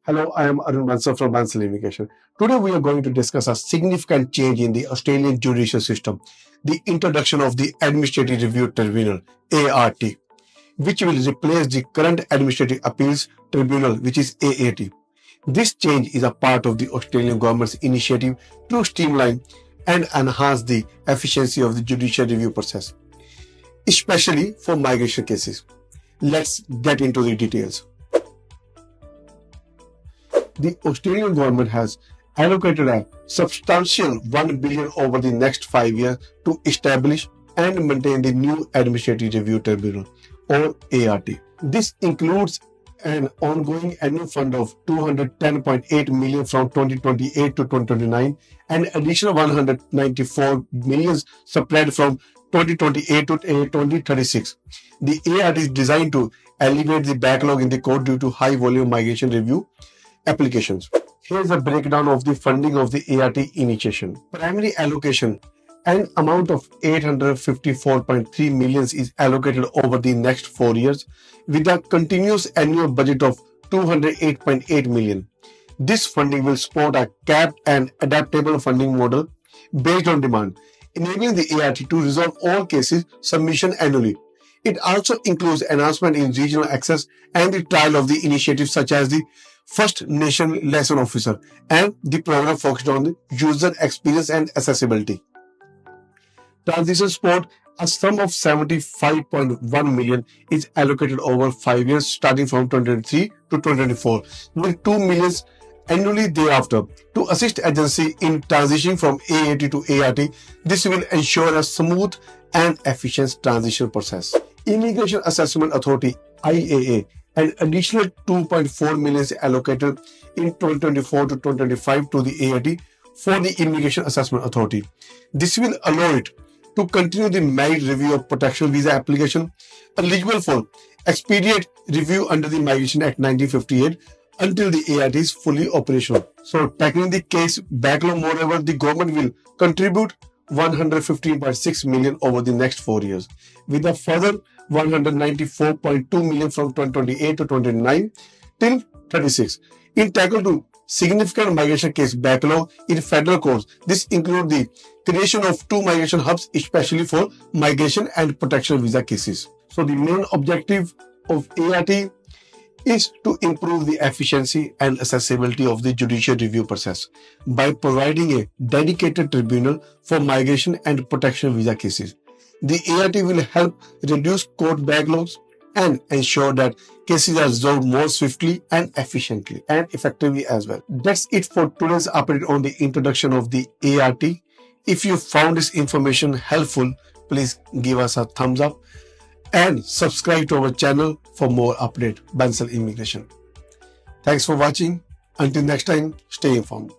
Hello, I am Bansal from Bansal Immigration. Today we are going to discuss a significant change in the Australian judicial system, the introduction of the Administrative Review Tribunal, AAT, which will replace the current Administrative Appeals Tribunal, which is AAT. This change is a part of the Australian government's initiative to streamline and enhance the efficiency of the judicial review process, especially for migration cases. Let's get into the details. The Australian government has allocated a substantial $1 billion over the next 5 years to establish and maintain the new Administrative Review Tribunal, or ART. This includes an ongoing annual fund of $210.8 million from 2028 to 2029 and additional $194 million spread from 2028 to 2036. The ART is designed to alleviate the backlog in the court due to high volume migration review applications. Here's a breakdown of the funding of the ART initiation. Primary allocation, an amount of $854.3 million is allocated over the next 4 years with a continuous annual budget of $208.8 million. This funding will support a capped and adaptable funding model based on demand, enabling the ART to resolve all cases submission annually. It also includes enhancement in regional access and the trial of the initiatives such as the First Nation Liaison Officer and the program focused on the user experience and accessibility. Transition support, a sum of $75.1 million is allocated over 5 years starting from 2023 to 2024, with $2 million annually thereafter to assist agency in transitioning from AAT to ART. This will ensure a smooth and efficient transition process. Immigration Assessment Authority IAA, an additional $2.4 million allocated in 2024 to 2025 to the ART for the Immigration Assessment Authority. This will allow it to continue the merit review of protection visa application eligible for expedient review under the Migration Act 1958 until the ART is fully operational. So, tackling the case backlog, moreover, the government will contribute $115.6 million over the next 4 years, with a further $194.2 million from 2028 to 2029 till 36. In tackle to significant migration case backlog in federal courts, this includes the creation of 2 migration hubs, especially for migration and protection visa cases. So the main objective of ART is to improve the efficiency and accessibility of the judicial review process by providing a dedicated tribunal for migration and protection visa cases. The ART will help reduce court backlogs and ensure that cases are resolved more swiftly and efficiently and effectively as well. That's it for today's update on the introduction of the ART. If you found this information helpful, please give us a thumbs up and subscribe to our channel for more update. Bansal Immigration. Thanks for watching. Until next time, stay informed.